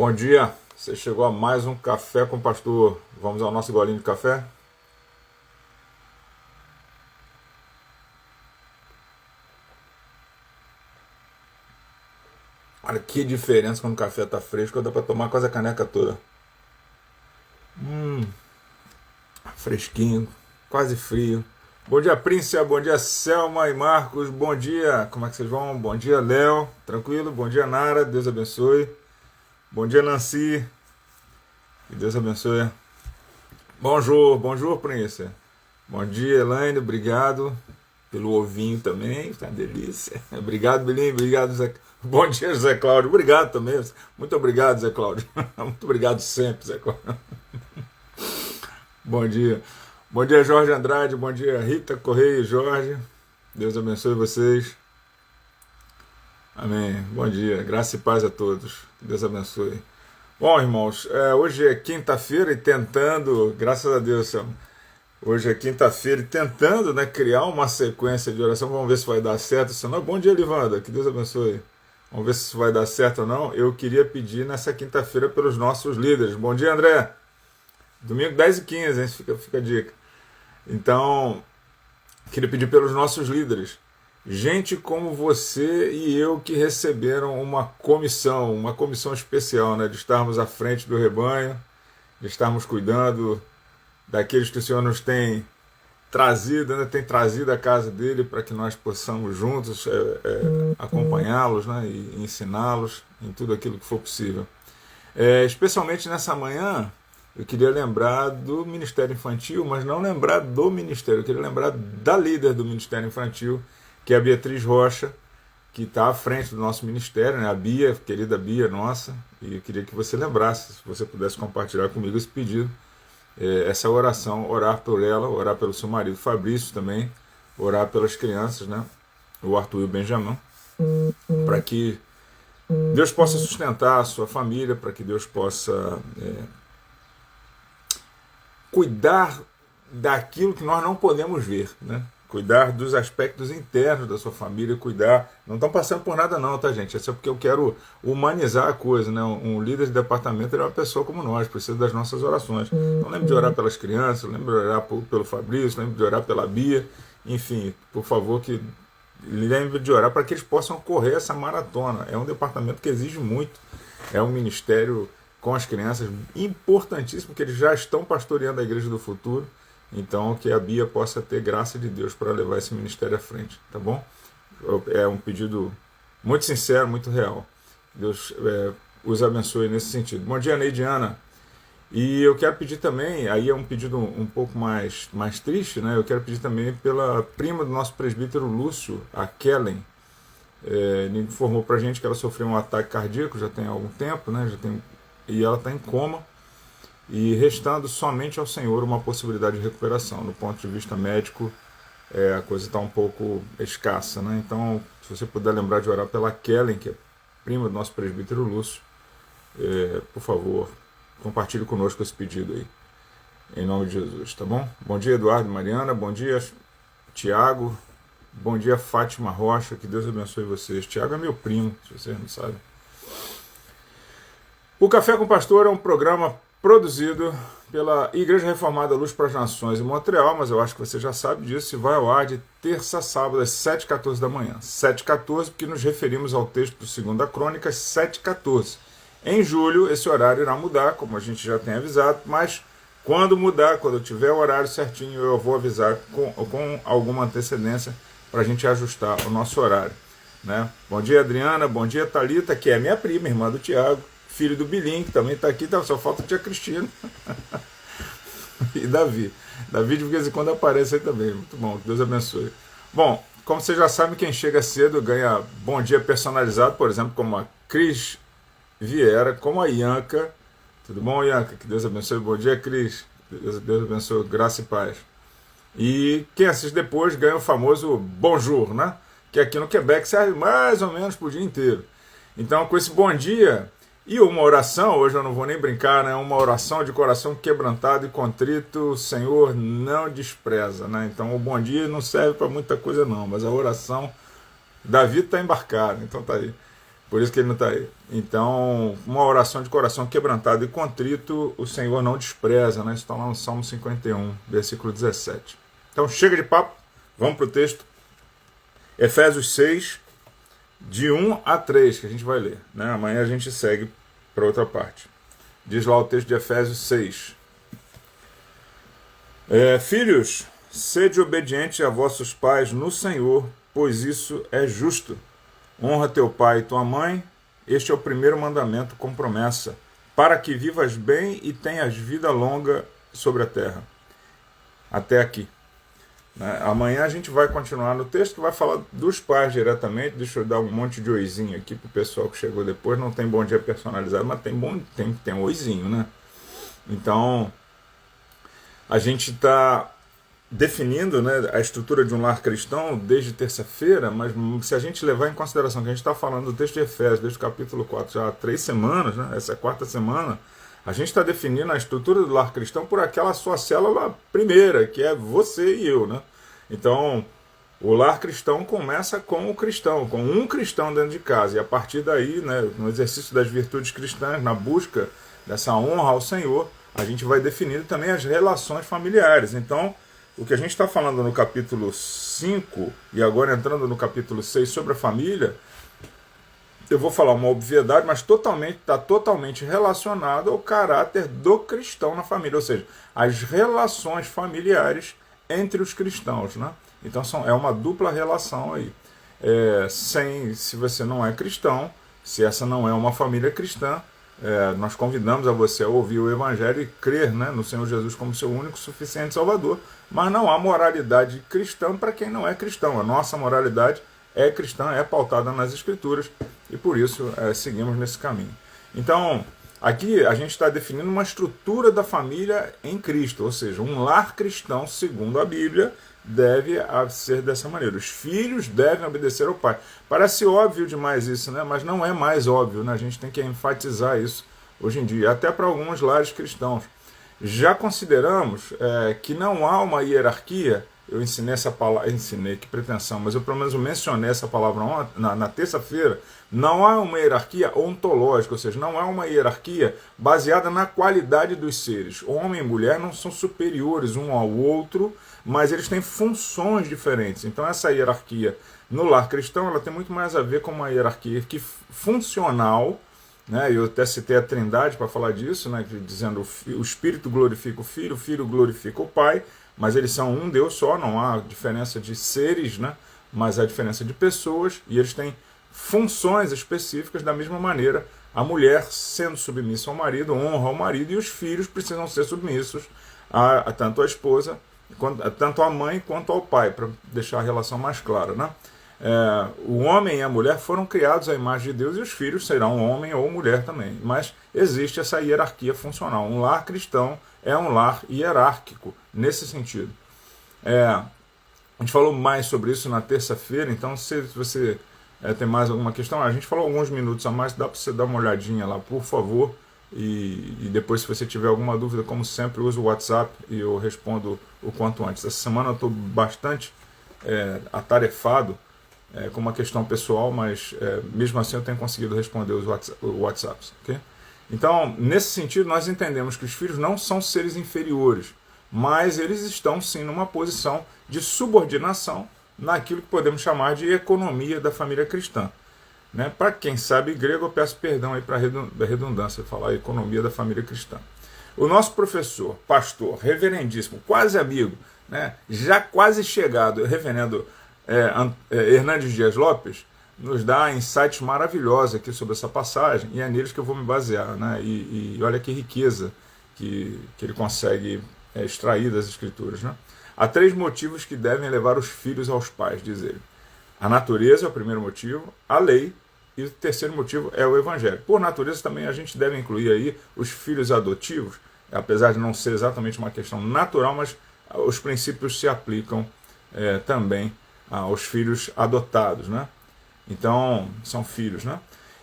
Bom dia, você chegou a mais um Café com o Pastor. Vamos ao nosso golinho de café? Olha que diferença quando o café tá fresco, dá pra tomar quase a caneca toda. Fresquinho, quase frio. Bom dia, Príncia, bom dia, Selma e Marcos, bom dia, como é que vocês vão? Bom dia, Léo, tranquilo? Bom dia, Nara, Deus abençoe. Bom dia, Nancy, que Deus abençoe. Bonjour, bonjour, Príncia. Bom dia, Elaine, obrigado pelo ovinho também, tá uma delícia. Obrigado, Belinho, obrigado, Zé. Bom dia, Zé Cláudio, obrigado também. Muito obrigado, Zé Cláudio. Muito obrigado sempre, Zé Cláudio. Bom dia. Bom dia, Jorge Andrade, bom dia, Rita Correia e Jorge. Deus abençoe vocês. Amém. Bom dia, graça e paz a todos. Deus abençoe. Bom, irmãos, hoje é quinta-feira e tentando, graças a Deus, Selma. Hoje é quinta-feira e tentando, né, criar uma sequência de oração. Vamos ver se vai dar certo. Senão, bom dia, Livanda, que Deus abençoe. Vamos ver se isso vai dar certo ou não. Eu queria pedir nessa quinta-feira pelos nossos líderes. Bom dia, André. Domingo 10h15, hein? Fica a dica. Então, queria pedir pelos nossos líderes. Gente como você e eu que receberam uma comissão especial, né, de estarmos à frente do rebanho, de estarmos cuidando daqueles que o Senhor nos tem trazido, né, tem trazido à casa dele para que nós possamos juntos acompanhá-los, né, e ensiná-los em tudo aquilo que for possível. Especialmente nessa manhã, eu queria lembrar do Ministério Infantil, mas não lembrar do Ministério, eu queria lembrar da líder do Ministério Infantil, que é a Beatriz Rocha, que está à frente do nosso ministério, né? A Bia, querida Bia nossa, e eu queria que você lembrasse, se você pudesse compartilhar comigo esse pedido, essa oração, orar por ela, orar pelo seu marido Fabrício também, orar pelas crianças, né? O Arthur e o Benjamin, para que Deus possa sustentar a sua família, para que Deus possa cuidar daquilo que nós não podemos ver, né? Cuidar dos aspectos internos da sua família, cuidar. Não estão passando por nada não, tá, gente? É só porque eu quero humanizar a coisa, né? Um líder de departamento é uma pessoa como nós, precisa das nossas orações. Então lembre de orar pelas crianças, lembre de orar pelo Fabrício, lembre de orar pela Bia, enfim, por favor, que lembre de orar para que eles possam correr essa maratona. É um departamento que exige muito, é um ministério com as crianças importantíssimo, que eles já estão pastoreando a Igreja do Futuro. Então, que a Bia possa ter graça de Deus para levar esse ministério à frente, tá bom? É um pedido muito sincero, muito real. Deus os abençoe nesse sentido. Bom dia, Neidiana. E eu quero pedir também, aí é um pedido um pouco mais triste, né? Eu quero pedir também pela prima do nosso presbítero Lúcio, a Kellen. Ele informou para a gente que ela sofreu um ataque cardíaco já tem algum tempo, né? E ela está em coma. E restando somente ao Senhor uma possibilidade de recuperação. Do ponto de vista médico, a coisa está um pouco escassa, né? Então, se você puder lembrar de orar pela Kellen, que é prima do nosso presbítero Lúcio, por favor, compartilhe conosco esse pedido aí, em nome de Jesus, tá bom? Bom dia, Eduardo e Mariana, bom dia, Tiago, bom dia, Fátima Rocha, que Deus abençoe vocês. Tiago é meu primo, se vocês não sabem. O Café com o Pastor é um programa produzido pela Igreja Reformada Luz para as Nações em Montreal, mas eu acho que você já sabe disso, e vai ao ar de terça a sábado às 7h14 da manhã. 7h14, porque nos referimos ao texto do 2 Crônicas 7h14. Em julho, esse horário irá mudar, como a gente já tem avisado, mas quando mudar, quando eu tiver o horário certinho, eu vou avisar com alguma antecedência para a gente ajustar o nosso horário, né? Bom dia, Adriana, bom dia, Thalita, que é minha prima, irmã do Tiago, filho do Bilim, que também está aqui, só falta a tia Cristina. E Davi. Davi de vez em quando aparece aí também. Muito bom, que Deus abençoe. Bom, como vocês já sabem, quem chega cedo ganha bom dia personalizado, por exemplo, como a Cris Vieira, como a Ianca. Tudo bom, Ianca? Que Deus abençoe. Bom dia, Cris. Deus abençoe, graça e paz. E quem assiste depois ganha o famoso bonjour, né? Que aqui no Quebec serve mais ou menos por dia inteiro. Então, com esse bom dia e uma oração, hoje eu não vou nem brincar, né? Uma oração de coração quebrantado e contrito, o Senhor não despreza, né? Então o bom dia não serve para muita coisa não, mas a oração, Davi está embarcado, então tá aí. Por isso que ele não está aí. Então, uma oração de coração quebrantado e contrito, o Senhor não despreza, né? Isso está lá no Salmo 51, versículo 17. Então, chega de papo, vamos para o texto. Efésios 6, de 1 a 3, que a gente vai ler, né? Amanhã a gente segue para outra parte. Diz lá o texto de Efésios 6. Filhos, sede obedientes a vossos pais no Senhor, pois isso é justo. Honra teu pai e tua mãe, este é o primeiro mandamento com promessa, para que vivas bem e tenhas vida longa sobre a terra. Até aqui. Amanhã a gente vai continuar no texto que vai falar dos pais diretamente. Deixa eu dar um monte de oizinho aqui pro pessoal que chegou depois. Não tem bom dia personalizado, mas tem um oizinho, né? Então, a gente está definindo, né, a estrutura de um lar cristão desde terça-feira, mas se a gente levar em consideração que a gente está falando do texto de Efésios, desde o capítulo 4, já há 3 semanas, né, essa é a 4ª semana, a gente está definindo a estrutura do lar cristão por aquela sua célula primeira, que é você e eu, né? Então, o lar cristão começa com o cristão, com um cristão dentro de casa, e a partir daí, né, no exercício das virtudes cristãs, na busca dessa honra ao Senhor, a gente vai definindo também as relações familiares. Então, o que a gente está falando no capítulo 5 e agora entrando no capítulo 6 sobre a família, eu vou falar uma obviedade, mas está totalmente relacionado ao caráter do cristão na família, ou seja, as relações familiares entre os cristãos, né? Então é uma dupla relação aí. Se você não é cristão, se essa não é uma família cristã, nós convidamos a você a ouvir o Evangelho e crer, né, no Senhor Jesus como seu único suficiente Salvador, mas não há moralidade cristã para quem não é cristão. A nossa moralidade é cristã, é pautada nas Escrituras, e por isso seguimos nesse caminho. Então, aqui a gente está definindo uma estrutura da família em Cristo, ou seja, um lar cristão, segundo a Bíblia, deve ser dessa maneira. Os filhos devem obedecer ao pai. Parece óbvio demais isso, né? Mas não é mais óbvio, né? A gente tem que enfatizar isso hoje em dia, até para alguns lares cristãos. Já consideramos que não há uma hierarquia. Eu ensinei essa palavra, que pretensão, mas eu pelo menos mencionei essa palavra na terça-feira. Não há uma hierarquia ontológica, ou seja, não há uma hierarquia baseada na qualidade dos seres. Homem e mulher não são superiores um ao outro, mas eles têm funções diferentes. Então essa hierarquia no lar cristão ela tem muito mais a ver com uma hierarquia funcional, né? Eu até citei a Trindade para falar disso, né? Dizendo o Espírito glorifica o Filho glorifica o Pai, mas eles são um Deus só, não há diferença de seres, né? Mas há diferença de pessoas, e eles têm funções específicas. Da mesma maneira, a mulher, sendo submissa ao marido, honra ao marido, e os filhos precisam ser submissos a tanto a esposa, tanto à mãe quanto ao pai, para deixar a relação mais clara, né? O homem e a mulher foram criados à imagem de Deus, e os filhos serão homem ou mulher também. Mas existe essa hierarquia funcional. Um lar cristão é um lar hierárquico, nesse sentido. A gente falou mais sobre isso na terça-feira, então se você tem mais alguma questão, a gente falou alguns minutos a mais, dá para você dar uma olhadinha lá, por favor. E depois, se você tiver alguma dúvida, como sempre, usa o WhatsApp e eu respondo o quanto antes. Essa semana eu estou bastante atarefado com uma questão pessoal, mas mesmo assim eu tenho conseguido responder os WhatsApps. Okay? Então, nesse sentido, nós entendemos que os filhos não são seres inferiores, mas eles estão sim numa posição de subordinação naquilo que podemos chamar de economia da família cristã. Né? Para quem sabe grego, eu peço perdão aí para a redundância, falar economia da família cristã. O nosso professor, pastor, reverendíssimo, quase amigo, né? Já quase chegado, reverendo Hernandes Dias Lopes, nos dá insights maravilhosos aqui sobre essa passagem, e é neles que eu vou me basear. Né? E olha que riqueza que ele consegue extrair das Escrituras. Né? Há 3 motivos que devem levar os filhos aos pais, diz ele. A natureza é o primeiro motivo, a lei, e o terceiro motivo é o evangelho. Por natureza também a gente deve incluir aí os filhos adotivos, apesar de não ser exatamente uma questão natural, mas os princípios se aplicam também aos filhos adotados, né? Então, são filhos, né?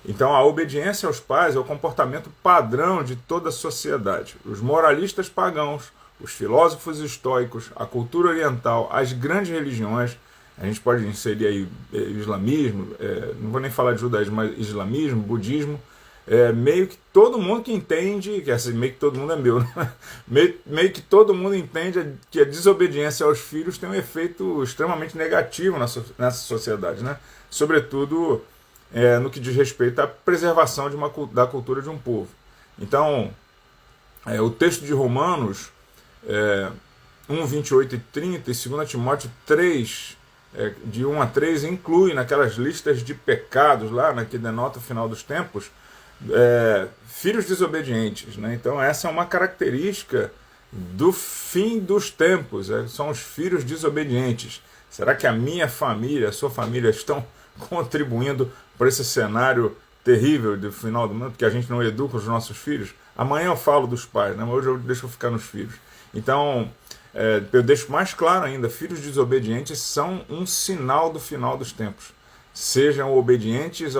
Então, a obediência aos pais é o comportamento padrão de toda a sociedade. Os moralistas pagãos, os filósofos estoicos, a cultura oriental, as grandes religiões A gente pode inserir aí islamismo, não vou nem falar de judaísmo, mas islamismo, budismo, meio que todo mundo que entende, que assim, meio que todo mundo é meu, né? meio que todo mundo entende que a desobediência aos filhos tem um efeito extremamente negativo nessa sociedade, né? Sobretudo no que diz respeito à preservação da cultura de um povo. Então, o texto de Romanos 1, 28 e 30 e 2 Timóteo 3, de 1 a 3, inclui naquelas listas de pecados lá, né, que denota o final dos tempos, filhos desobedientes, né? Então essa é uma característica do fim dos tempos, são os filhos desobedientes. Será que a minha família, a sua família estão contribuindo para esse cenário terrível do final do mundo, que a gente não educa os nossos filhos? Amanhã eu falo dos pais, né? Mas hoje eu deixo ficar nos filhos. Então eu deixo mais claro ainda, filhos desobedientes são um sinal do final dos tempos. Sejam obedientes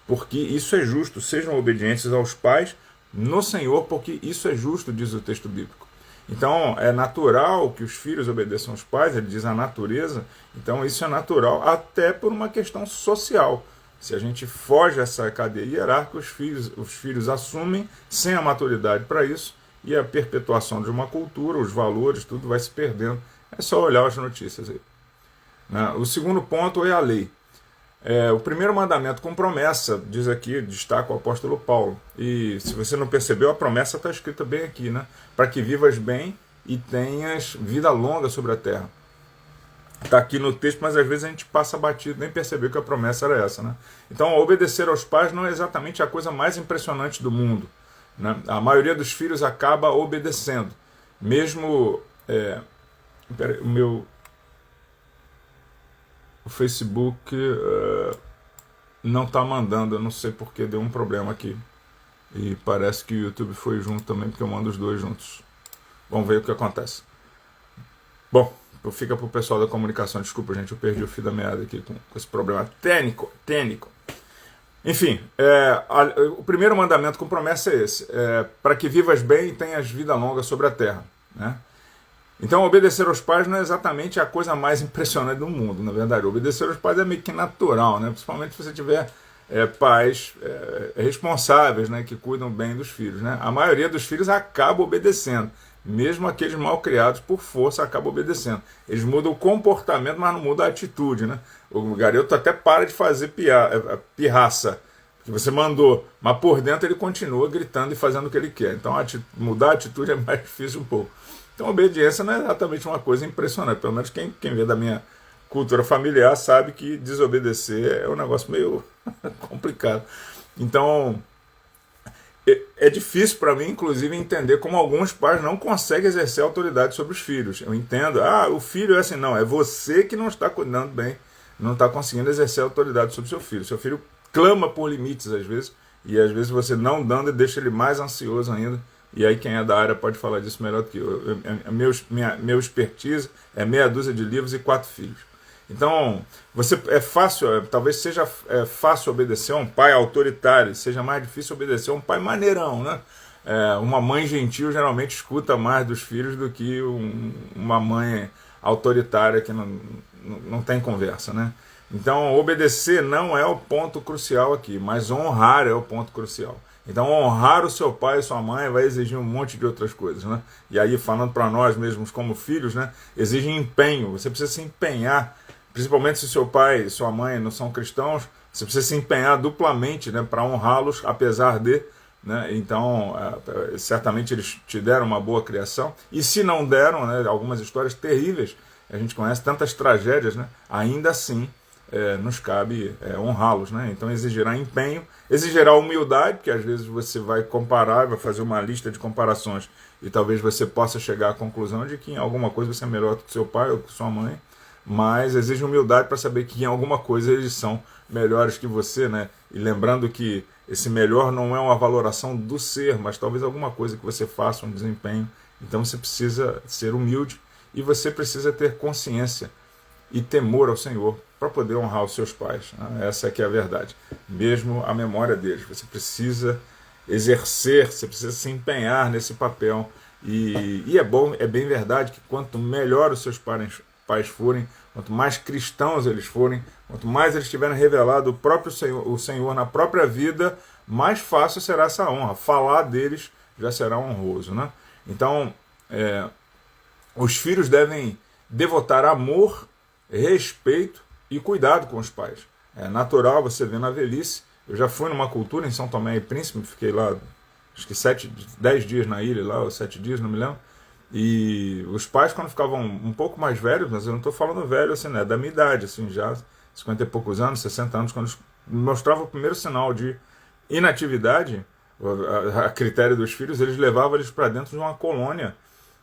porque isso é justo, sejam obedientes aos pais no Senhor, porque isso é justo, diz o texto bíblico. Então é natural que os filhos obedeçam aos pais, ele diz a natureza, então isso é natural até por uma questão social. Se a gente foge dessa cadeia hierárquica, os filhos assumem sem a maturidade para isso, e a perpetuação de uma cultura, os valores, tudo vai se perdendo. É só olhar as notícias aí. O segundo ponto é a lei. O primeiro mandamento com promessa, diz aqui, destaca o apóstolo Paulo. E se você não percebeu, a promessa está escrita bem aqui, né? Para que vivas bem e tenhas vida longa sobre a terra. Está aqui no texto, mas às vezes a gente passa batido, nem percebeu que a promessa era essa, né? Então, obedecer aos pais não é exatamente a coisa mais impressionante do mundo, né? A maioria dos filhos acaba obedecendo. Mesmo... o Facebook não está mandando, eu não sei porque deu um problema aqui. E parece que o YouTube foi junto também, porque eu mando os dois juntos. Vamos ver o que acontece. Bom, fica para o pessoal da comunicação. Desculpa, gente, eu perdi o fio da meada aqui com esse problema técnico. Enfim, o primeiro mandamento com promessa é esse. Para que vivas bem e tenhas vida longa sobre a terra, né? Então, obedecer aos pais não é exatamente a coisa mais impressionante do mundo, na verdade. Obedecer aos pais é meio que natural, né? Principalmente se você tiver pais responsáveis, né? Que cuidam bem dos filhos, né? A maioria dos filhos acaba obedecendo. Mesmo aqueles mal criados, por força, acabam obedecendo. Eles mudam o comportamento, mas não mudam a atitude, né? O garoto até para de fazer pirraça que você mandou, mas por dentro ele continua gritando e fazendo o que ele quer. Então, mudar a atitude é mais difícil um pouco. Então, a obediência não é exatamente uma coisa impressionante. Pelo menos quem vê da minha cultura familiar sabe que desobedecer é um negócio meio complicado. Então, é difícil para mim, inclusive, entender como alguns pais não conseguem exercer autoridade sobre os filhos. Eu entendo, o filho é assim, não, é você que não está cuidando bem, não está conseguindo exercer autoridade sobre seu filho. Seu filho clama por limites, às vezes, e às vezes você não dando e deixa ele mais ansioso ainda. E aí quem é da área pode falar disso melhor do que eu. Meu expertise é meia dúzia de livros e 4 filhos. Então, talvez seja fácil obedecer a um pai autoritário, seja mais difícil obedecer a um pai maneirão, né? Uma mãe gentil geralmente escuta mais dos filhos do que uma mãe autoritária que não tem conversa, né? Então, obedecer não é o ponto crucial aqui, mas honrar é o ponto crucial. Então, honrar o seu pai e sua mãe vai exigir um monte de outras coisas, né? E aí, falando para nós mesmos como filhos, né? Exige empenho. Você precisa se empenhar, principalmente se seu pai e sua mãe não são cristãos, você precisa se empenhar duplamente, né? Para honrá-los, apesar de, né? Então, certamente eles te deram uma boa criação. E se não deram, né? Algumas histórias terríveis, a gente conhece tantas tragédias, né? Ainda assim, nos cabe honrá-los, né? Então exigirá empenho, exigirá humildade, porque às vezes você vai comparar, vai fazer uma lista de comparações e talvez você possa chegar à conclusão de que em alguma coisa você é melhor do que seu pai ou que sua mãe, mas exige humildade para saber que em alguma coisa eles são melhores que você, né? E lembrando que esse melhor não é uma valoração do ser, mas talvez alguma coisa que você faça, um desempenho. Então você precisa ser humilde e você precisa ter consciência e temor ao Senhor para poder honrar os seus pais. Essa é que é a verdade. Mesmo a memória deles. Você precisa exercer, você precisa se empenhar nesse papel. E é bem verdade que quanto melhor os seus pais forem, quanto mais cristãos eles forem, quanto mais eles tiverem revelado o próprio Senhor, o Senhor na própria vida, mais fácil será essa honra. Falar deles já será honroso, né? Então, os filhos devem devotar amor, respeito e cuidado com os pais. É natural você ver na velhice. Eu já fui numa cultura em São Tomé e Príncipe, fiquei lá, acho que 10 dias na ilha, lá, ou 7 dias, não me lembro. E os pais, quando ficavam um pouco mais velhos, mas eu não estou falando velho assim, né, da minha idade, assim, já 50 e poucos anos, 60 anos, quando mostrava o primeiro sinal de inatividade, a critério dos filhos, eles levavam eles para dentro de uma colônia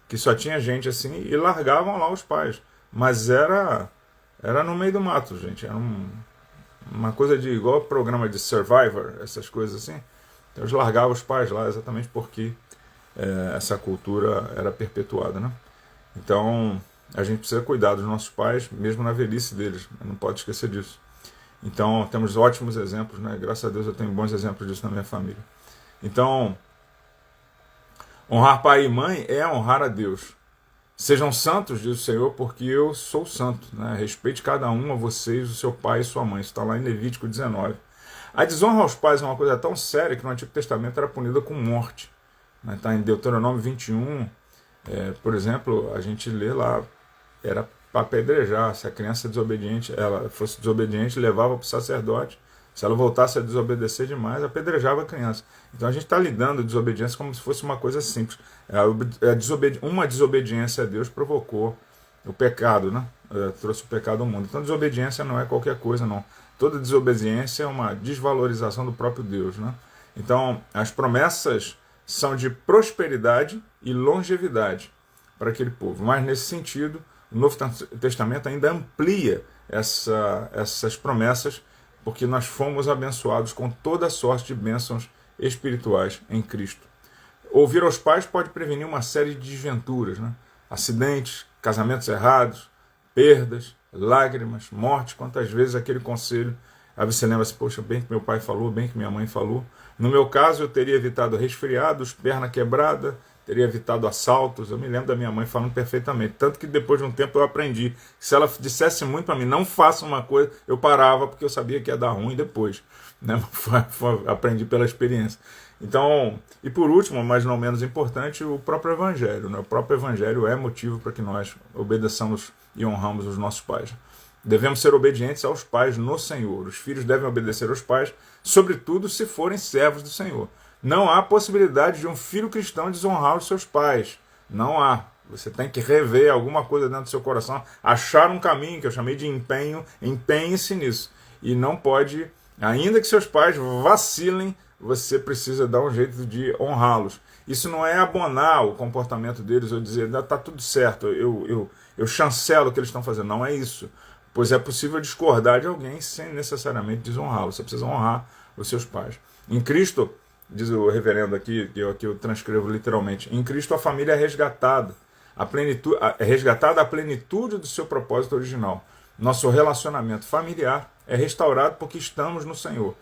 que só tinha gente assim e largavam lá os pais. Mas era no meio do mato, gente. Era uma coisa de igual programa de Survivor, essas coisas assim. Então eles largavam os pais lá exatamente porque essa cultura era perpetuada, né? Então a gente precisa cuidar dos nossos pais, mesmo na velhice deles. Não pode esquecer disso. Então temos ótimos exemplos, né? Graças a Deus eu tenho bons exemplos disso na minha família. Então, honrar pai e mãe é honrar a Deus. Sejam santos, diz o Senhor, porque eu sou santo. Né? Respeite cada um a vocês, o seu pai e sua mãe. Isso está lá em Levítico 19. A desonra aos pais é uma coisa tão séria que no Antigo Testamento era punida com morte. Está em Deuteronômio 21, por exemplo, a gente lê lá, era para apedrejar. Se a criança desobediente, ela fosse desobediente, levava para o sacerdote. Se ela voltasse a desobedecer demais, apedrejava a criança. Então a gente está lidando de desobediência como se fosse uma coisa simples. Uma desobediência a Deus provocou o pecado, né? Trouxe o pecado ao mundo. Então desobediência não é qualquer coisa, não. Toda desobediência é uma desvalorização do próprio Deus, né? Então as promessas são de prosperidade e longevidade para aquele povo. Mas nesse sentido, o Novo Testamento ainda amplia essas promessas, porque nós fomos abençoados com toda sorte de bênçãos espirituais em Cristo. Ouvir aos pais pode prevenir uma série de desventuras, né? Acidentes, casamentos errados, perdas, lágrimas, morte. Quantas vezes aquele conselho, aí você lembra assim, poxa, bem que meu pai falou, bem que minha mãe falou. No meu caso, eu teria evitado resfriados, perna quebrada, teria evitado assaltos. Eu me lembro da minha mãe falando perfeitamente. Tanto que depois de um tempo eu aprendi que se ela dissesse muito para mim, não faça uma coisa, eu parava porque eu sabia que ia dar ruim depois. Né? Aprendi pela experiência. Então, e por último, mas não menos importante, o próprio Evangelho. Né? O próprio Evangelho é motivo para que nós obedeçamos e honramos os nossos pais. Devemos ser obedientes aos pais no Senhor. Os filhos devem obedecer aos pais, sobretudo se forem servos do Senhor. Não há possibilidade de um filho cristão desonrar os seus pais. Não há. Você tem que rever alguma coisa dentro do seu coração, achar um caminho que eu chamei de empenho, empenhe-se nisso. E não pode, ainda que seus pais vacilem, você precisa dar um jeito de honrá-los. Isso não é abonar o comportamento deles ou dizer, está tudo certo, eu chancelo o que eles estão fazendo. Não é isso. Pois é possível discordar de alguém sem necessariamente desonrá-lo. Você precisa honrar os seus pais. Em Cristo, diz o reverendo aqui, que eu transcrevo literalmente, em Cristo a família é resgatada. É resgatada a plenitude do seu propósito original. Nosso relacionamento familiar é restaurado porque estamos no Senhor.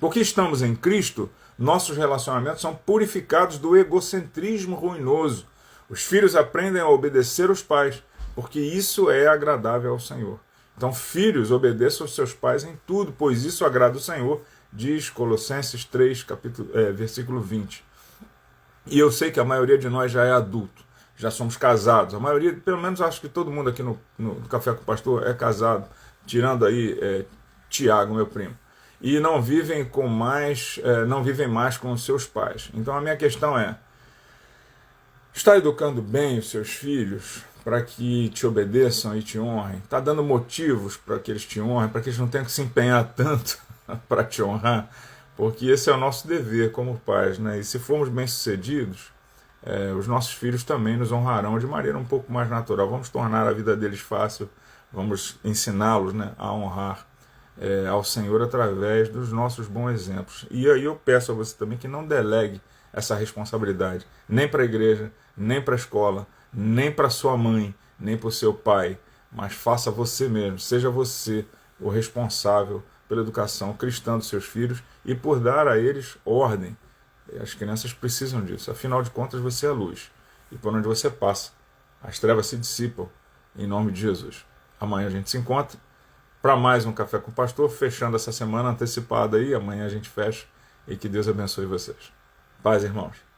Porque estamos em Cristo, nossos relacionamentos são purificados do egocentrismo ruinoso. Os filhos aprendem a obedecer os pais, porque isso é agradável ao Senhor. Então, filhos, obedeçam aos seus pais em tudo, pois isso agrada o Senhor, diz Colossenses 3, versículo 20. E eu sei que a maioria de nós já é adulto, já somos casados. A maioria, pelo menos acho que todo mundo aqui no Café com o Pastor é casado, tirando aí Tiago, meu primo. E não vivem mais com os seus pais. Então a minha questão é, está educando bem os seus filhos para que te obedeçam e te honrem? Está dando motivos para que eles te honrem, para que eles não tenham que se empenhar tanto para te honrar? Porque esse é o nosso dever como pais, né? E se formos bem-sucedidos, os nossos filhos também nos honrarão de maneira um pouco mais natural. Vamos tornar a vida deles fácil, vamos ensiná-los, né, a honrar ao Senhor através dos nossos bons exemplos. E aí eu peço a você também que não delegue essa responsabilidade, nem para a igreja, nem para a escola, nem para sua mãe, nem para o seu pai, mas faça você mesmo, seja você o responsável pela educação cristã dos seus filhos e por dar a eles ordem. As crianças precisam disso, afinal de contas você é a luz, e por onde você passa, as trevas se dissipam, em nome de Jesus. Amanhã a gente se encontra para mais um Café com o Pastor, fechando essa semana antecipada aí. Amanhã a gente fecha e que Deus abençoe vocês. Paz, irmãos.